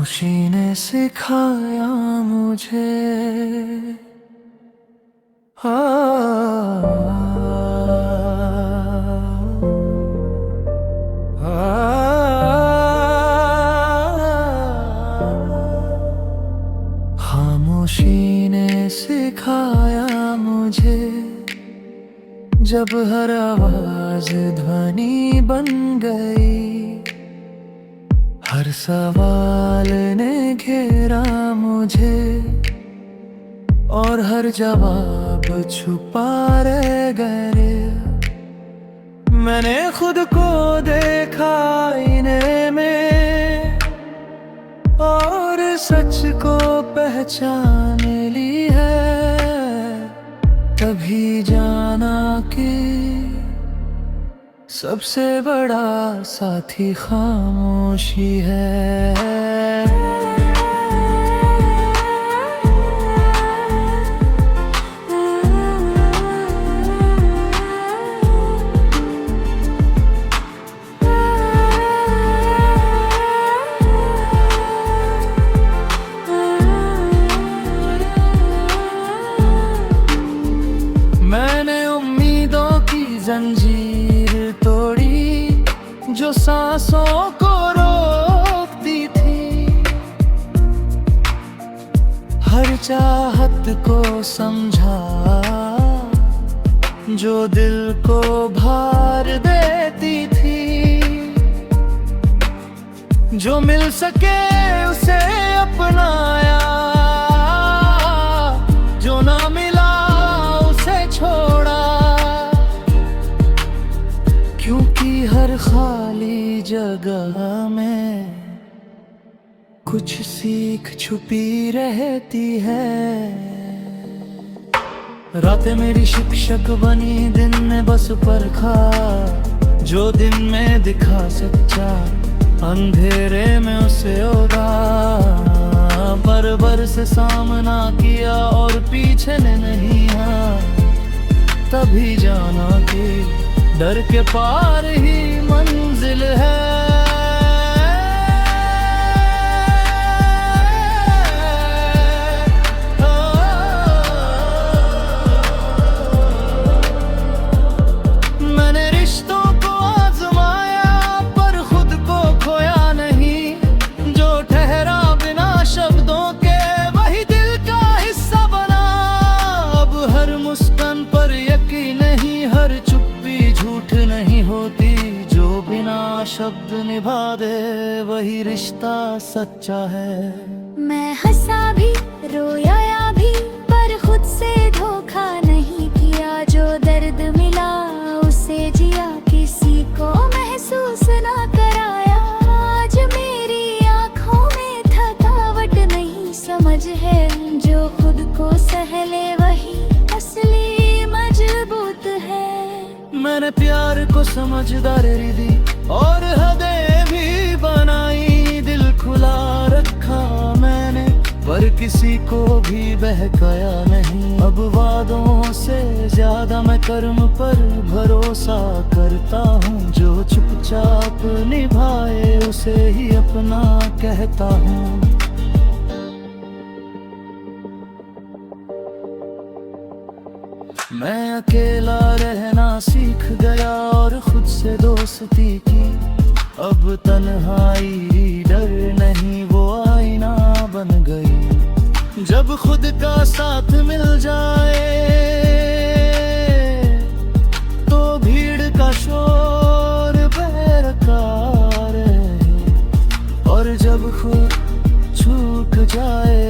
खामोशी ने सिखाया मुझे खामोशी ने सिखाया मुझे, जब हर आवाज ध्वनि बन गई, हर सवाल ने घेरा मुझे और हर जवाब छुपा रह गए। मैंने खुद को देखा आईने में और सच को पहचान ली है, तभी जाना कि सबसे बड़ा साथी खामोशी है। मैंने उम्मीदों की जंजीर तोड़ी, जो सांसों को रोकती थी, हर चाहत को समझा जो दिल को भार देती थी। जो मिल सके उसे अपनाया, जो ना मिला उसे छोड़ा, क्योंकि हर खाली जगह में कुछ सीख छुपी रहती है। रातें मेरी शिक्षक बनी, दिन ने बस परखा, जो दिन में दिखा सच्चा, अंधेरे में उसे ओढ़ा। बर से सामना किया और पीछे ने नहीं हाँ, तभी जाना कि डर के पार ही मंजिल है। मैंने रिश्तों को आजमाया पर खुद को खोया नहीं, जो ठहरा बिना शब्दों के वही दिल का हिस्सा बना। अब हर मुस्कान पर यकीन नहीं, हर चुप्पी झूठ नहीं होती, जो बिना शब्द निभा दे वही रिश्ता सच्चा है। मैं हंसा भी रोया भी पर खुद से धोखा नहीं किया, जो दर्द मिला उसे जिया, किसी को महसूस ना कराया। आज मेरी आंखों में थकावट नहीं, समझ है जो खुद को सहले वही असली मजबूत है। मैंने प्यार को समझदारी दी और हदें भी बनाई, दिल खुला रखा मैंने पर किसी को भी बहकाया नहीं। अब वादों से ज्यादा मैं कर्म पर भरोसा करता हूँ, जो चुपचाप निभाए उसे ही अपना कहता हूँ। मैं अकेला रहना सीख गया और खुद से दोस्ती की, अब तन्हाई डर नहीं वो आईना बन गई। जब खुद का साथ मिल जाए तो भीड़ का शोर बेकार है, और जब खुद छूट जाए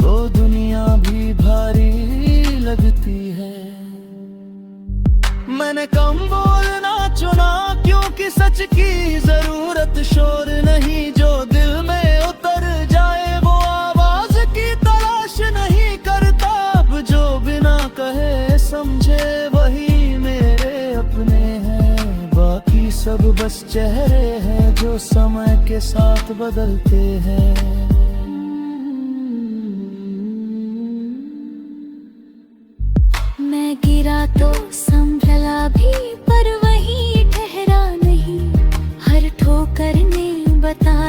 तो दुनिया भी भारी लगती है। मैंने कम बोलना चुना क्योंकि सच की जरूरत शोर नहीं, जो दिल में उतर जाए वो आवाज की तलाश नहीं करता। अब जो बिना कहे समझे वही मेरे अपने हैं, बाकी सब बस चेहरे हैं जो समय के साथ बदलते हैं। मैं गिरा तो संभला भी पर वहीं ठहरा नहीं, हर ठोकर ने बता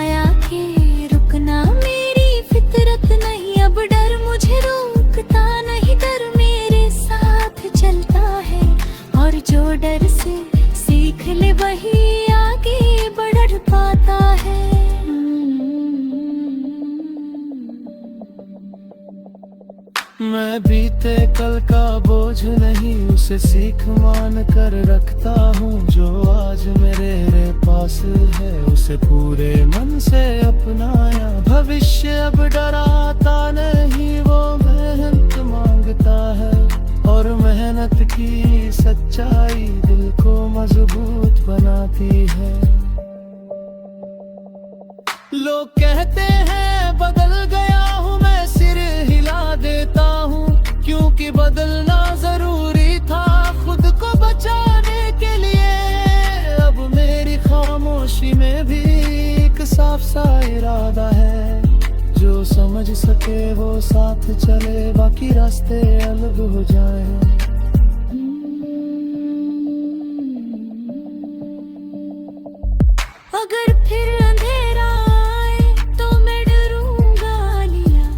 मैं बीते कल का बोझ नहीं उसे सीख मान कर रखता हूँ। जो आज मेरे पास है उसे पूरे मन से अपनाया। भविष्य अब डराता नहीं, वो मेहनत मांगता है और मेहनत की सच्चाई दिल को मजबूत बनाती है। लोग कहते हैं बदल गया हूँ, मैं सिर हिला देता हूँ, क्योंकि बदलना जरूरी था खुद को बचाने के लिए। अब मेरी खामोशी में भी एक साफ सा इरादा है, जो समझ सके वो साथ चले, बाकी रास्ते अलग हो जाए। अगर फिर अंधेरा आए तो मैं डरूंगा लिया,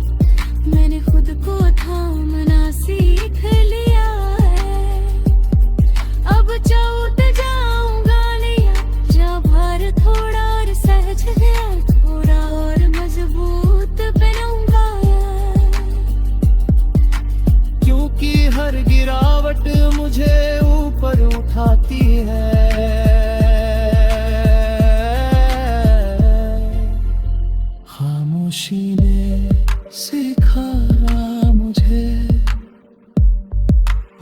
मैंने खुद को थामना सीख लिया है। अब चौट जाऊंगा लिया, जा भार थोड़ा और सहज गया, थोड़ा और मजबूत बनूंगा। क्योंकि हर गिरावट मुझे ऊपर उठाती है। खामोशी ने सिखाया मुझे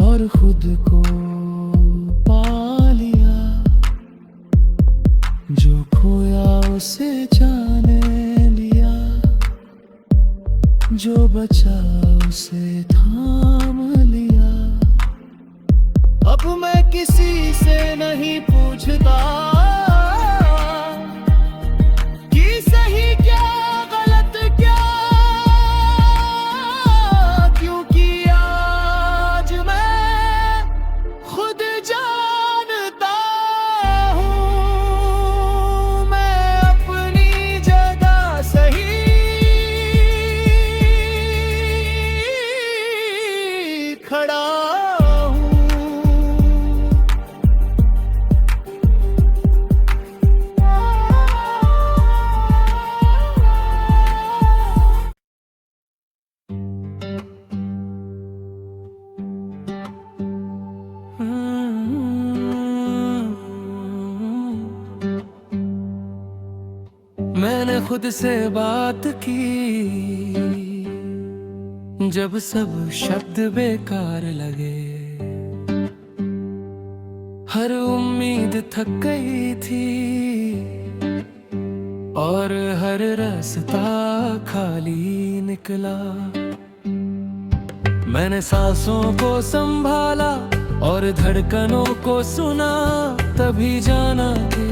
और खुद को पा लिया। जो खोया उसे जाने लिया, जो बचा उसे थाम लिया। अब मैं किसी से नहीं पूछता कि सही क्या गलत क्या, क्योंकि आज मैं खुद जानता हूँ। मैं अपनी जगह सही खड़ा हूँ। मैंने खुद से बात की, जब सब शब्द बेकार लगे। हर उम्मीद थक गई थी और हर रास्ता खाली निकला। मैंने सांसों को संभाला और धड़कनों को सुना, तभी जाना कि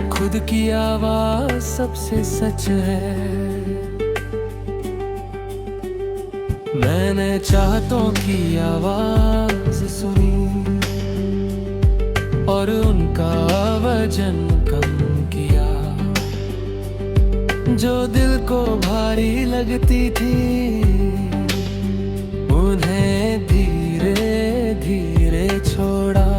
खुद की आवाज सबसे सच है। मैंने चाहतों की आवाज सुनी और उनका वजन कम किया। जो दिल को भारी लगती थी, उन्हें धीरे धीरे छोड़ा।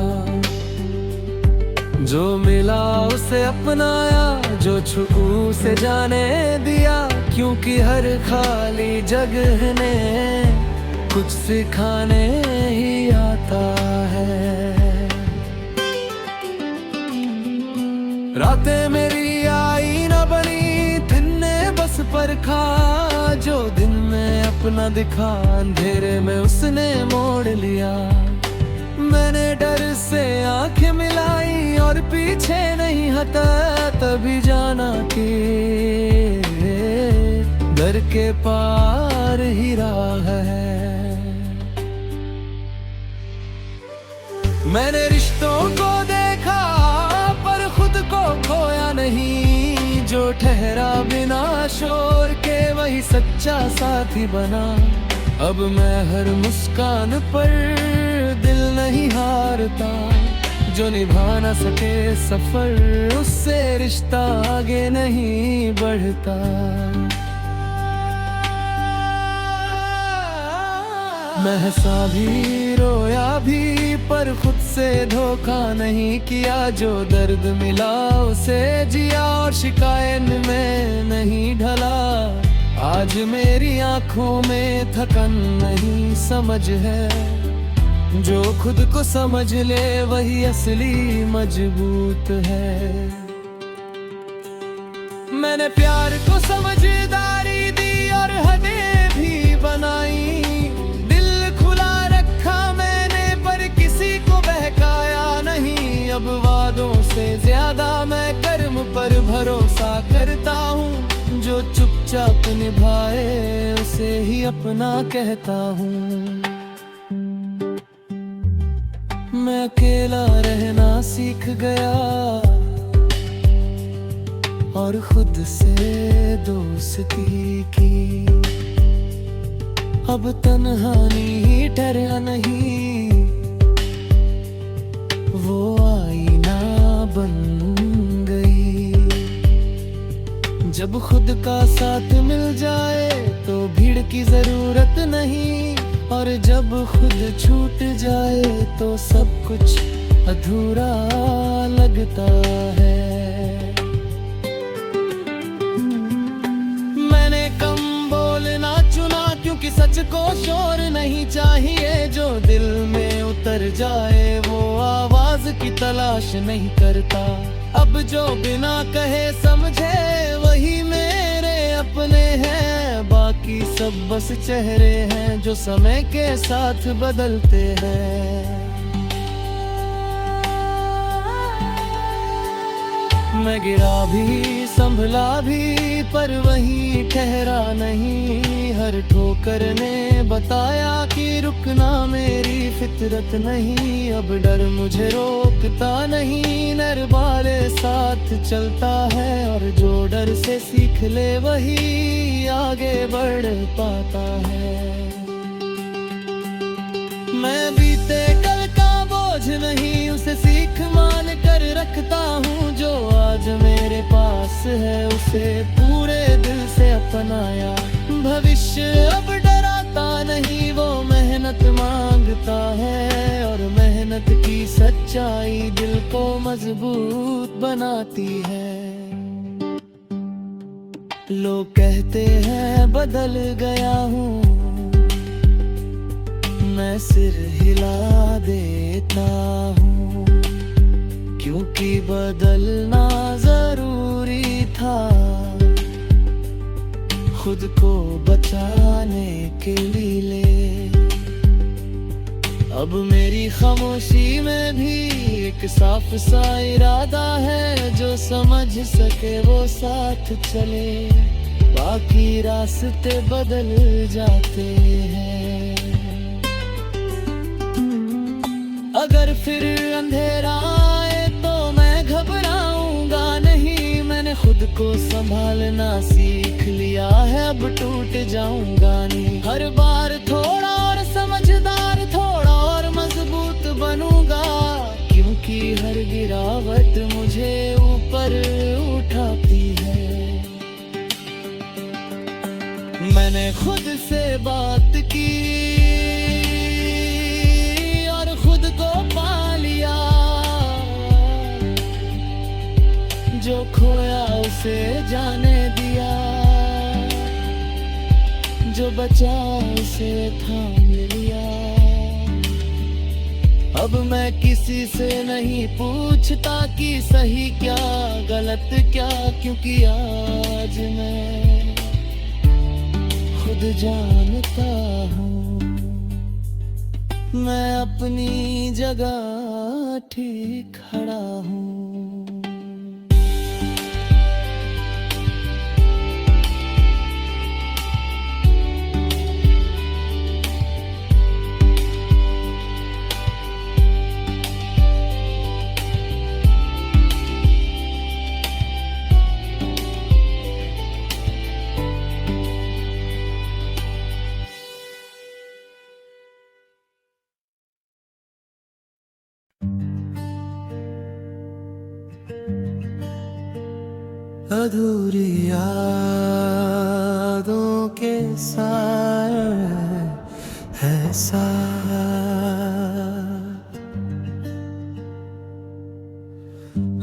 जो मिला उसे अपनाया, जो छुपू उसे जाने दिया, क्योंकि हर खाली जगह ने कुछ सिखाने ही आता है। रातें मेरी आई न बनी, दिन ने बस परखा। जो दिन में अपना दिखा, अंधेरे में उसने मोड़ लिया। मैंने डर से आंखें मिलाई और पीछे नहीं हटा, तभी जाना कि डर के पार ही राह है। मैंने रिश्तों को देखा पर खुद को खोया नहीं। जो ठहरा बिना शोर के वही सच्चा साथी बना। अब मैं हर मुस्कान पर दिल नहीं हारता। जो निभा न सके सफर, उससे रिश्ता आगे नहीं बढ़ता। मैं हंसा भी रोया भी पर खुद से धोखा नहीं किया। जो दर्द मिला उसे जिया और शिकायत में नहीं ढला। आज आज मेरी आंखों में थकन नहीं समझ है, जो खुद को समझ ले वही असली मजबूत है। मैंने प्यार को समझदारी दी और हदें भी बनाई, दिल खुला रखा मैंने पर किसी को बहकाया नहीं। अब वादों से ज्यादा मैं कर्म पर भरोसा करता हूँ, जो चुपचाप निभाए उसे ही अपना कहता हूँ। मैं अकेला रहना सीख गया और खुद से दोस्ती की, अब तन्हाई डरा नहीं, वो आईना बन गई। जब खुद का साथ मिल जाए तो भीड़ की जरूरत नहीं, और जब खुद छूट जाए तो सब कुछ अधूरा लगता है। मैंने कम बोलना चुना क्योंकि सच को शोर नहीं चाहिए, जो दिल में उतर जाए वो आवाज की तलाश नहीं करता। अब जो बिना कहे समझे वही मेरे अपने हैं, बाकी सब बस चेहरे हैं जो समय के साथ बदलते हैं। मैं गिरा भी संभला भी पर वही ठहरा नहीं, हर ठोकर ने बताया कि रुकना मेरी फितरत नहीं। अब डर मुझे रोकता नहीं, नर वाले साथ चलता है, और जो डर से सीख ले वही आगे बढ़ पाता है। मैं बीते कल का बोझ नहीं उसे सीख मान कर रखता हूँ, जो आज मेरे पास है उसे पूरे दिल से अपनाया। भविष्य अब डराता नहीं, वो मेहनत मांगता है, और मेहनत की सच्चाई दिल को मजबूत बनाती है। लोग कहते हैं बदल गया हूँ, मैं सिर हिला देता हूँ, क्योंकि बदलना जरूरी था खुद को बचाने के लिए। अब मेरी खामोशी में भी एक साफ सा इरादा है, जो समझ सके वो साथ चले, बाकी रास्ते बदल जाते हैं। अगर फिर अंधेरा आए तो मैं घबराऊंगा नहीं, मैंने खुद को संभालना सीख लिया है, अब टूट जाऊंगा नहीं। हर बार थोड़ा और समझदार, थोड़ा और मजबूत बनूंगा, क्योंकि हर गिरावट मुझे ऊपर उठाती है। मैंने खुद से बात की और खुद को पा लिया, जो खोया उसे जाने दिया, जो बचा उसे थाम लिया। अब मैं किसी से नहीं पूछता कि सही क्या गलत क्या, क्योंकि आज मैं खुद जानता हूँ, मैं अपनी जगह ठीक खड़ा हूँ। अधूरी यादों के साथ है साथ,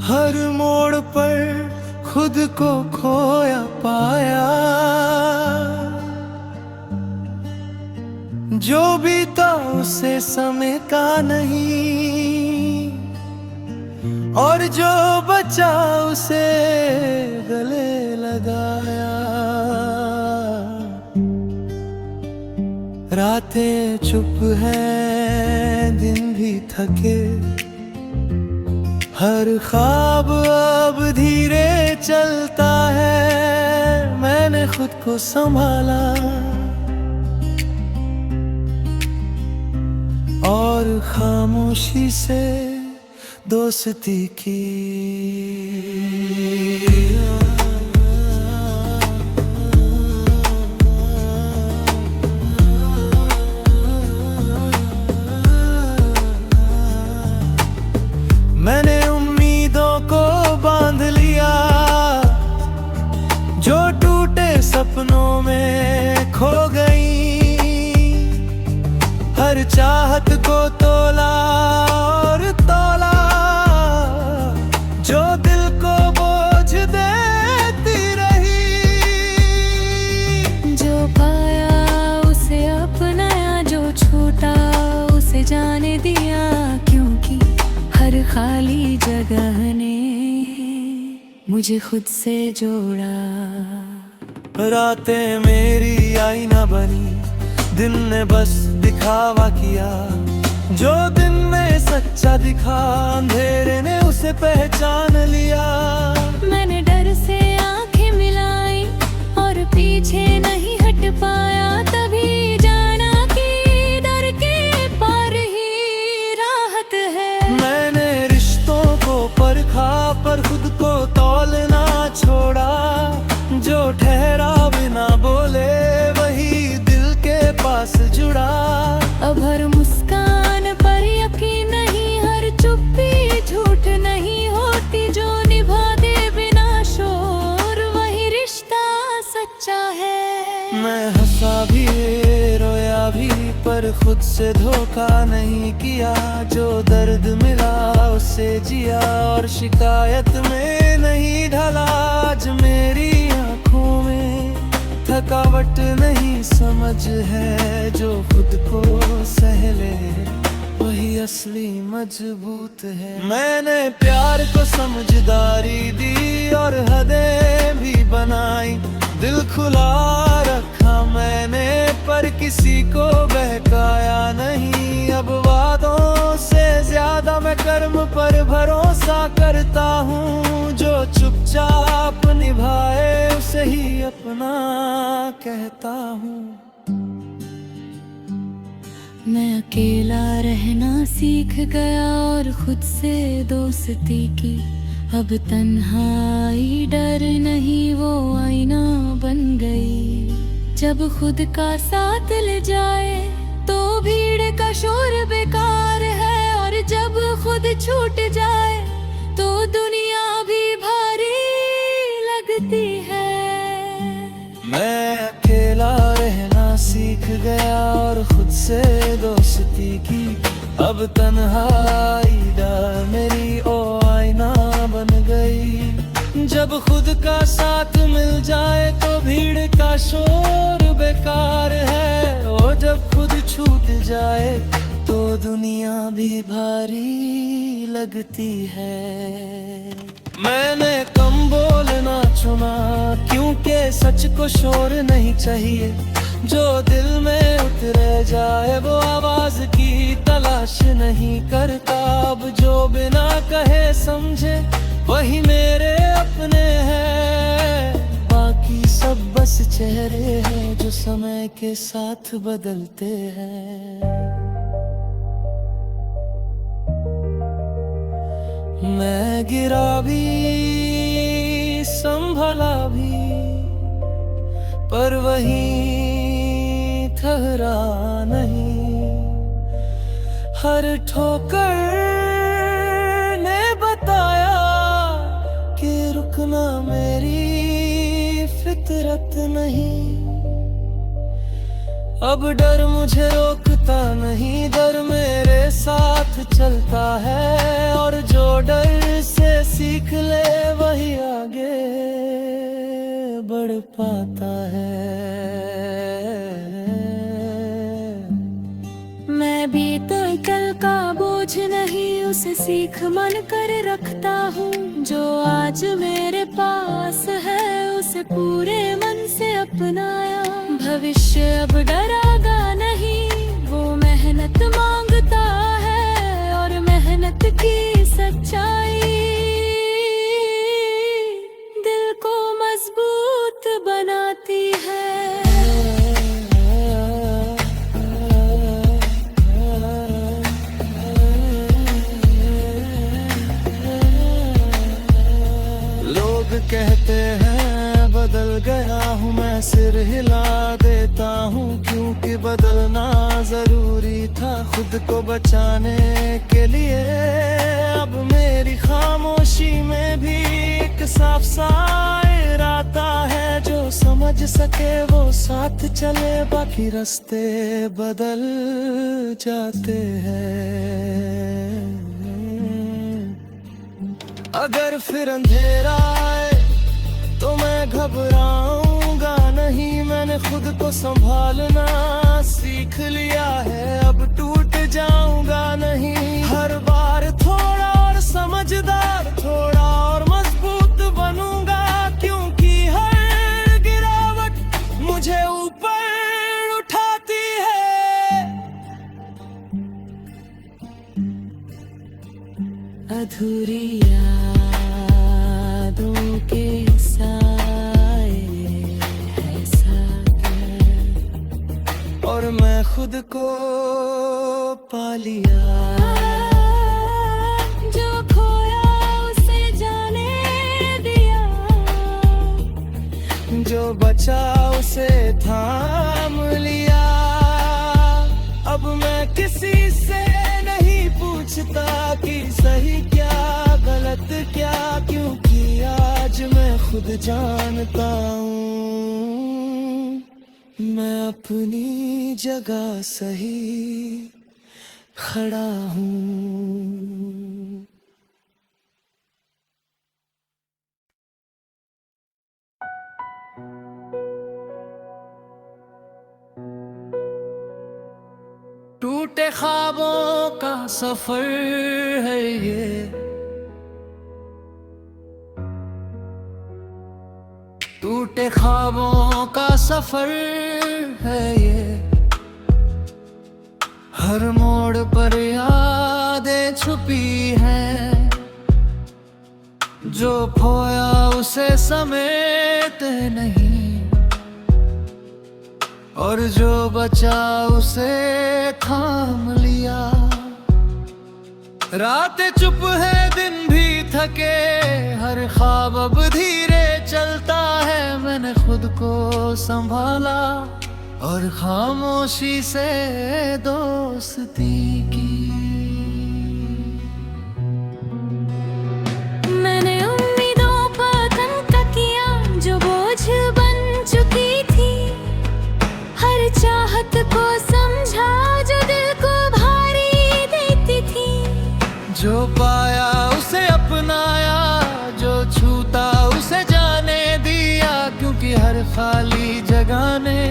हर मोड़ पर खुद को खोया पाया, जो बीता उसे समय का नहीं, और जो बचा उसे गले लगाया। रातें चुप हैं, दिन भी थके, हर ख्वाब अब धीरे चलता है। मैंने खुद को संभाला और खामोशी से दोस्ती की। मैंने उम्मीदों को बांध लिया, जो टूटे सपनों में खो गई। हर चाहत को तोला और तोला, जो दिल को बोझ देती रही। जो पाया उसे अपनाया, जो छूटा उसे जाने दिया, क्योंकि हर खाली जगह ने मुझे खुद से जोड़ा। रातें मेरी आईना बनी, दिन ने बस दिखावा किया। जो दिन में सच्चा दिखा, अंधेरे ने उसे पहचान लिया। मैंने डर से आंखें मिलाई और पीछे नहीं हट पाया, तभी जाना कि डर के पार ही राहत है। मैंने रिश्तों को परखा पर खुद को तौलना छोड़ा। जो ठहरा बिना बोले वही दिल के पास जुड़ा। अब हर मुस्कान पर यकीन नहीं, हर चुप्पी झूठ नहीं होती। जो निभा दे बिना शोर वही रिश्ता सच्चा है। मैं हंसा भी रोया भी पर खुद से धोखा नहीं किया। जो दर्द मिला उससे जिया और शिकायत में नहीं ढला। आज मेरी आंखों में थकावट नहीं समझ है। जो खुद को सहले वही असली मजबूत है। मैंने प्यार को समझदारी दी और हदें भी बनाई। दिल खुला रखा मैंने पर किसी को बहकाया नहीं। अब वादों से ज्यादा मैं कर्म पर भरोसा करता हूँ। जो चुपचाप निभाए उसे ही अपना कहता हूँ। मैं अकेला रहना सीख गया और खुद से दोस्ती की। अब तन्हाई डर नहीं वो आईना बन गई। जब खुद का साथ ले जाए तो भीड़ का शोर बेकार है, और जब खुद छूट जाए तो दुनिया भी भारी लगती है। मैं अकेला रहना सीख गया और खुद से दोस्ती की। अब तन्हाई डर मेरी ओ आईना बन गई। जब खुद का साथ मिल जाए तो भीड़ का शोर बेकार है, और जब खुद छूट जाए तो दुनिया भी भारी लगती है। मैंने कम बोलना चुना क्योंकि सच को शोर नहीं चाहिए। जो दिल में उतर जाए वो आवाज की तलाश नहीं करता। अब जो बिना कहे समझे वही मेरे अपने हैं। बाकी सब बस चेहरे हैं जो समय के साथ बदलते हैं। मैं गिरा भी संभला भी पर वहीं ठहरा नहीं। हर ठोकर ने बताया कि रुकना मेरी फितरत नहीं। अब डर मुझे रोकता नहीं, डर मेरे साथ चलता है। और जो डर से सीख ले वही आगे बढ़ पाता है। उसे सीख मन कर रखता हूँ। जो आज मेरे पास है उसे पूरे मन से अपनाया। भविष्य अब डरागा नहीं, वो मेहनत मांगता है और मेहनत की सच्चाई दिल को मजबूत बनाती है। लोग कहते हैं बदल गया हूँ मैं, सिर हिला देता हूँ क्योंकि बदलना जरूरी था खुद को बचाने के लिए। अब मेरी खामोशी में भी एक साफ सा इरादा है, जो समझ सके वो साथ चले, बाकी रास्ते बदल जाते हैं। अगर फिर अंधेरा आए तो मैं घबराऊंगा नहीं, मैंने खुद को संभालना सीख लिया है, अब टूट जाऊंगा नहीं। हर बार थोड़ा और समझदार, थोड़ा और मजबूत बनूंगा, क्योंकि हर गिरावट मुझे ऊपर उठाती है। अधूरी यादों के साए है सागर, और मैं खुद को पा लिया। जो खोया उसे जाने दिया, जो बचा उसे थाम लिया। अब मैं किसी से नहीं पूछता कि सही क्या गलत क्या, क्योंकि आज मैं खुद जानता हूँ मैं अपनी जगह सही खड़ा हूँ। टूटे ख्वाबों का सफर है ये, टूटे ख्वाबों का सफर है ये। हर मोड़ पर यादें छुपी हैं, जो खोया उसे समेटे नहीं, और जो बचा उसे थाम लिया। रातें चुप है दिन भी थके, हर ख्वाब अब धीरे चलता है। मैंने खुद को संभाला और खामोशी से दोस्ती की। मैंने उम्मीदों पर तनका किया जो बोझ बन चुकी थी, हर चाहत को समझा जो दिल को भारी देती थी। जो पाया उसे अपनाया, जो छूता उसे जाने दिया, क्योंकि हर खाली जगह ने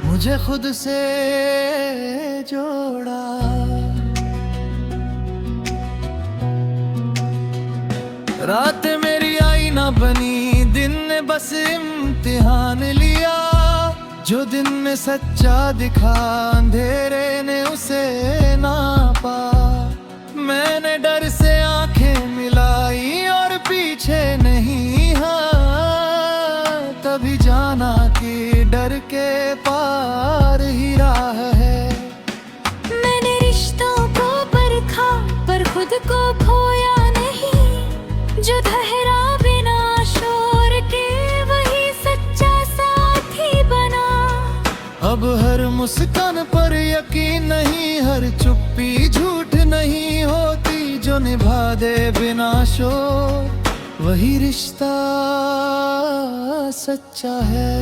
मुझे खुद से जोड़ा। रात मेरी आईना बनी, दिन ने बस इम्तिहान लिया। जो दिन में सच्चा दिखा, अंधेरे ने उसे नापा। मैंने डर से आंखें मिलाई और पीछे नहीं, हाँ तभी जाना कि डर के पार ही राह है। मैंने रिश्तों को परखा पर खुद को खोया नहीं, जो ठहरा बिना शोर के वही सच्चा साथी बना। अब हर मुस्कान पर यकीन नहीं, हर चुप्पी झूठ नहीं होती, जो निभा दे बिना शोर वही रिश्ता सच्चा है।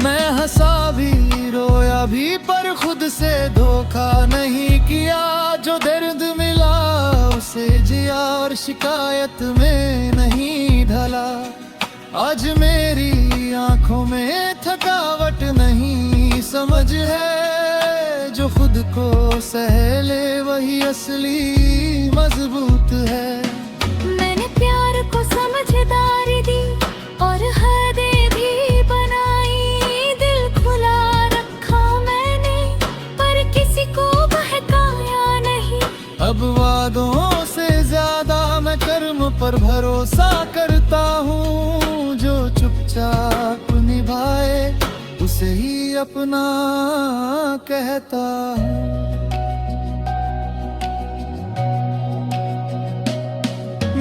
मैं हंसा भी रोया भी पर खुद से धोखा नहीं किया, जो दर्द मिला उसे जिया और शिकायत में नहीं ढला। आज मेरी आंखों में थकावट नहीं समझ है, जो खुद को सहले वही असली मजबूत है। मैंने प्यार को समझदारी दी और हदें भी बनाई, दिल खुला रखा मैंने पर किसी को बहकाया नहीं। अब वादों से ज्यादा मैं कर्म पर भरोसा करता हूँ, जो चुपचाप निभाए उसे ही अपना कहता हूँ।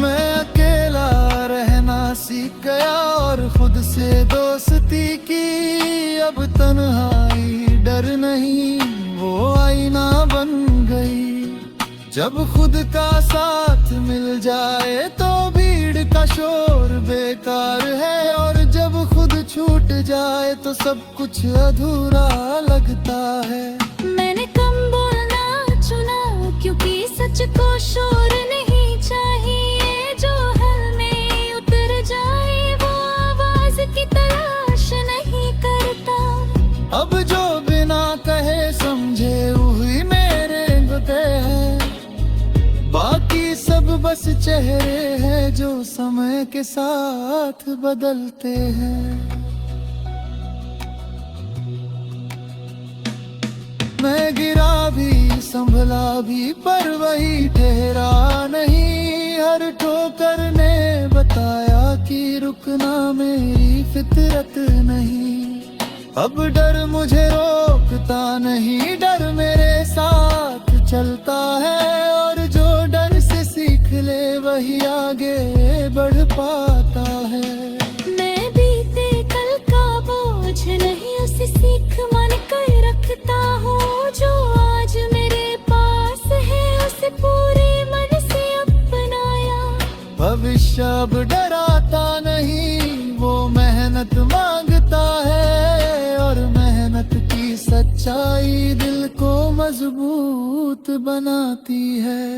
मैं अकेला रहना सीख गया और खुद से दोस्ती की, अब तन्हाई डर नहीं वो आईना बन गई। जब खुद का साथ मिल जाए तो भीड़ का शोर बेकार है, और जब खुद छूट जाए तो सब कुछ अधूरा लगता है। मैंने कम बोलना चुना क्योंकि सच को शोर नहीं चाहिए, जो हल में उतर जाए वो आवाज की तलाश नहीं करता। अब जो बिना कहे समझे हुई मेरे गुते हैं, बाकी सब बस चेहरे हैं जो समय के साथ बदलते हैं। मैं गिरा भी संभला भी पर वही ठहरा नहीं, हर ठोकर ने बताया कि रुकना मेरी फितरत नहीं। अब डर मुझे रोकता नहीं, डर मेरे साथ चलता है, और जो डर से सीख ले वही आगे बढ़ पाता है। मैं बीते कल का बोझ नहीं उसे सीख मान कर रखता हूँ, जो आज मेरे पास है उसे पूरे मन से अपनाया। भविष्य अब डराता नहीं वो मेहनत मांगता है, और मेहनत की सच्चाई दिल को मजबूत बनाती है।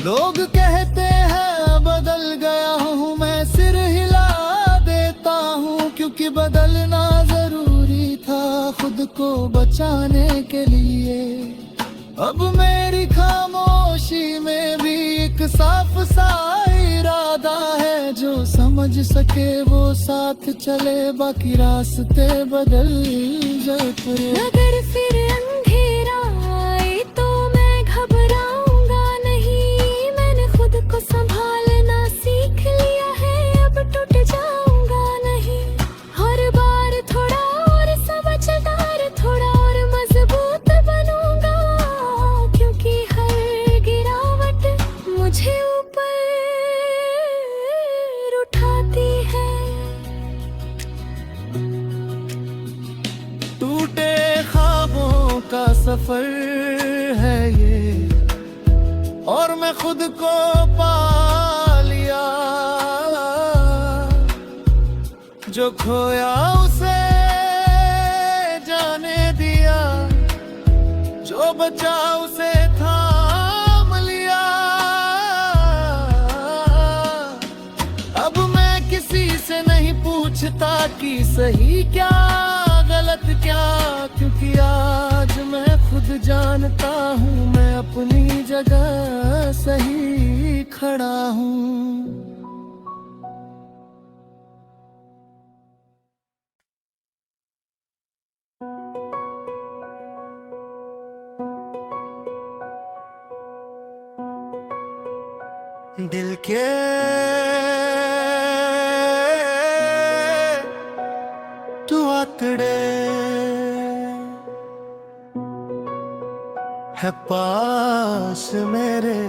लोग कहते हैं बदल गया हूँ, मैं सिर हिला देता हूँ, क्योंकि बदलना जरूरी था खुद को बचाने के लिए। अब मेरी खामोशी में भी एक साफ सा इरादा है, जो समझ सके वो साथ चले, बाकी रास्ते बदल जाए। अगर फिर अंधेरा आए तो मैं घबराऊंगा नहीं, मैंने खुद को संभालना सीख लिया है, अब टूट जाऊंगा नहीं। हर बार थोड़ा और समझदार, थोड़ा और मजबूत बनूंगा, क्योंकि हर गिरावट मुझे ऊपर उठाती है। टूटे ख्वाबों का सफर है ये, और मैं खुद को पा लिया, जो खोया उसे जाने दिया, जो बचा उसे थाम लिया। अब मैं किसी से नहीं पूछता कि सही क्या गलत क्या, क्योंकि आज मैं खुद जानता हूँ मैं अपनी जगह सही खड़ा हूँ। दिल के टुकड़े है पास मेरे,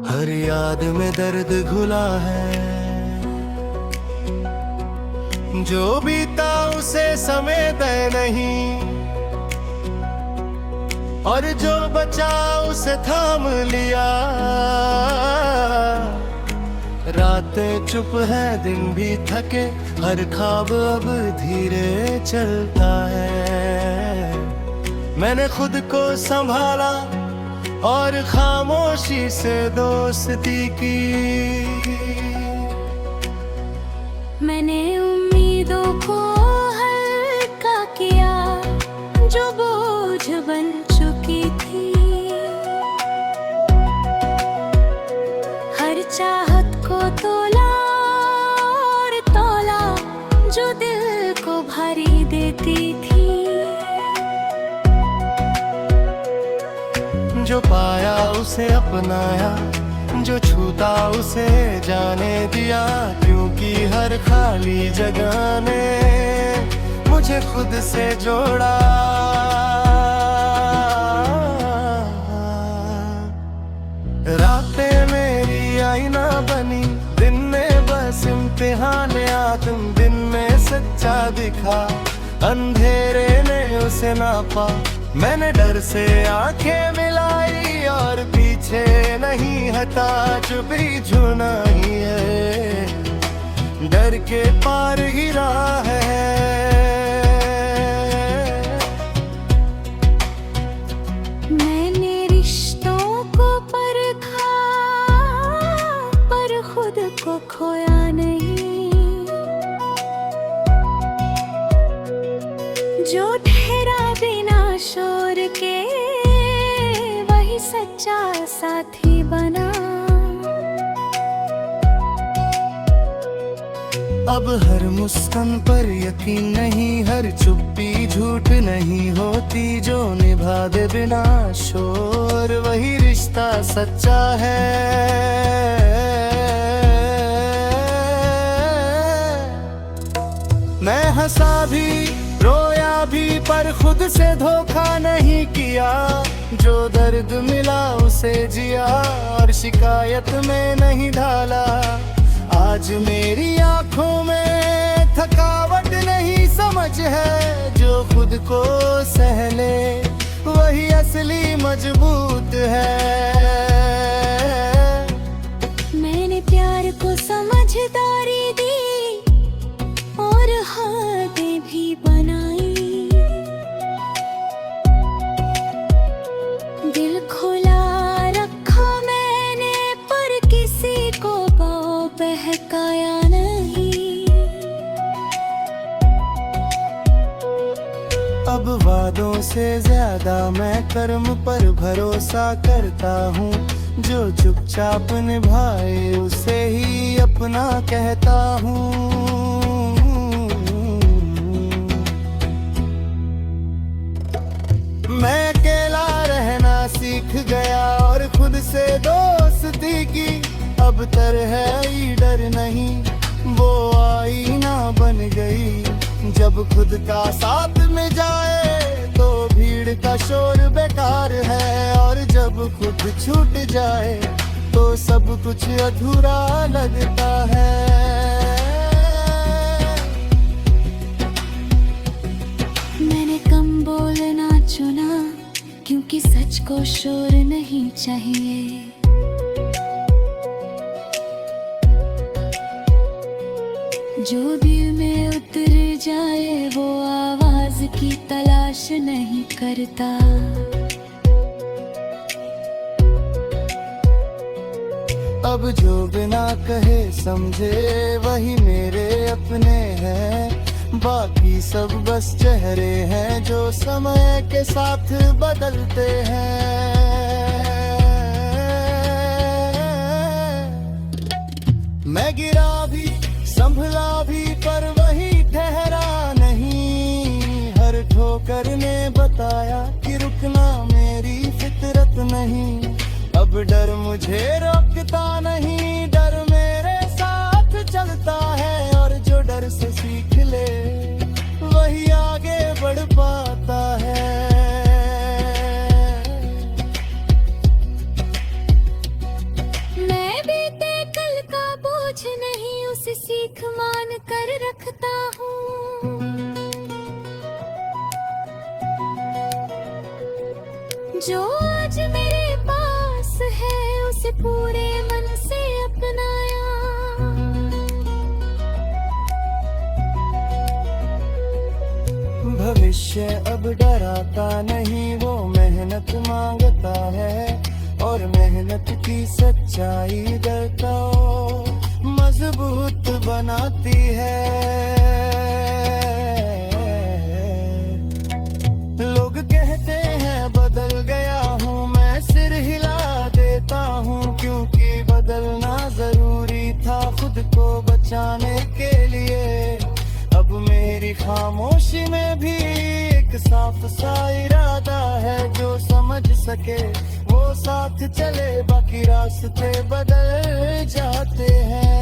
हर याद में दर्द घुला है, जो बीता उसे समेट नहीं, और जो बचा उसे थाम लिया। रातें चुप है दिन भी थके, हर ख्वाब अब धीरे चलता है। मैंने खुद को संभाला और खामोशी से दोस्ती की, मैंने उम्मीदों को हल्का किया जो बोझ बन चुकी थी। हर चाहत को तोला और तोला जो दिल को भारी देती थी। जो पाया उसे अपनाया, जो छूता उसे जाने दिया, क्योंकि हर खाली जगह ने मुझे खुद से जोड़ा। रातें मेरी आईना बनी, दिन में बस इम्तिहान आत्म, दिन में सच्चा दिखा, अंधेरे ने उसे नापा। मैंने डर से आंखें मिलाई और पीछे नहीं हटा, चुपी झुना ही है, डर के पार गिरा है। मैंने रिश्तों को परखा पर खुद को खोया नहीं। जो ठहरा बिना शोर के वही सच्चा साथी बना। अब हर मुस्कान पर यकीन नहीं, हर चुप्पी झूठ नहीं होती, जो निभा दे बिना शोर वही रिश्ता सच्चा है। मैं हंसा भी रोया भी पर खुद से धोखा नहीं किया, जो दर्द मिला उसे जिया और शिकायत में नहीं ढाला। आज मेरी आंखों में थकावट नहीं समझ है, जो खुद को सहले वही असली मजबूत है। मैंने प्यार को समझदारी दी और हदें भी बनाई। दिल खुला रखा मैंने पर किसी को बहकाया नहीं। अब वादों से ज्यादा मैं कर्म पर भरोसा करता हूँ, जो चुपचाप निभाए उसे ही अपना कहता हूँ। मैं अकेला रहना सीख गया और खुद से दोस्ती की, अब तरह ही डर नहीं, वो आईना बन गई। जब खुद का साथ में जाए तो भीड़ का शोर बेकार है, और जब खुद छूट जाए तो सब कुछ अधूरा लगता है। मैंने कम बोलना चुना क्योंकि सच को शोर नहीं चाहिए। जो दिल में उतर जाए वो आवाज की तलाश नहीं करता। अब जो बिना कहे समझे वही मेरे अपने हैं, बाकी सब बस चेहरे हैं जो समय के साथ बदलते हैं। मैं गिरा भी संभला भी पर वही ठहरा नहीं, हर ठोकर ने बताया कि रुकना मेरी फितरत नहीं। अब डर मुझे रोकता नहीं, डर मेरे साथ चलता है, और जो डर से सीख ले वही आगे बढ़ पाता है। मैं बीते कल का बोझ नहीं उसे सीख मान कर रखता हूँ। जो आज मेरे पास है उसे पूरे मन से अपनाया। भविष्य अब डराता नहीं, वो मेहनत मांगता है, और मेहनत की सच्चाई डर को मजबूत बनाती है। खामोशी में भी एक साफ सा इरादा है, जो समझ सके वो साथ चले, बाकी रास्ते बदल जाते हैं।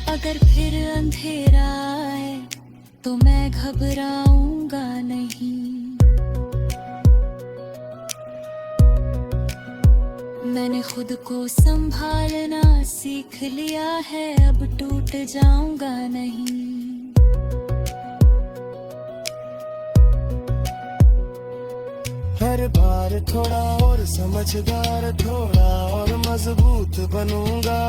अगर फिर अंधेरा आए तो मैं घबराऊंगा नहीं, मैंने खुद को संभालना सीख लिया है, अब टूट जाऊंगा नहीं। हर बार थोड़ा और समझदार, थोड़ा और मजबूत बनूंगा,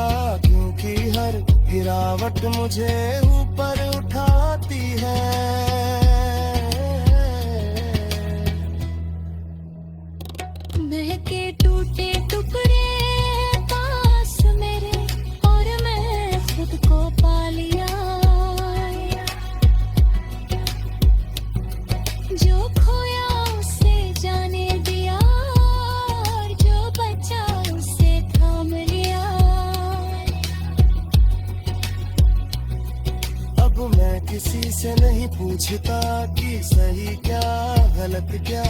क्योंकि हर गिरावट मुझे ऊपर उठाती है। महके टूटे टुकड़े पास मेरे, और मैं खुद को पा लिया, जो खोया उसे जाने दिया, और जो बचा उसे थाम लिया। अब मैं किसी से नहीं पूछता कि सही क्या गलत क्या,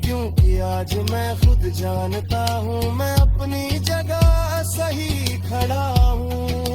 क्योंकि आज मैं खुद जानता हूँ मैं अपनी जगह सही खड़ा हूँ।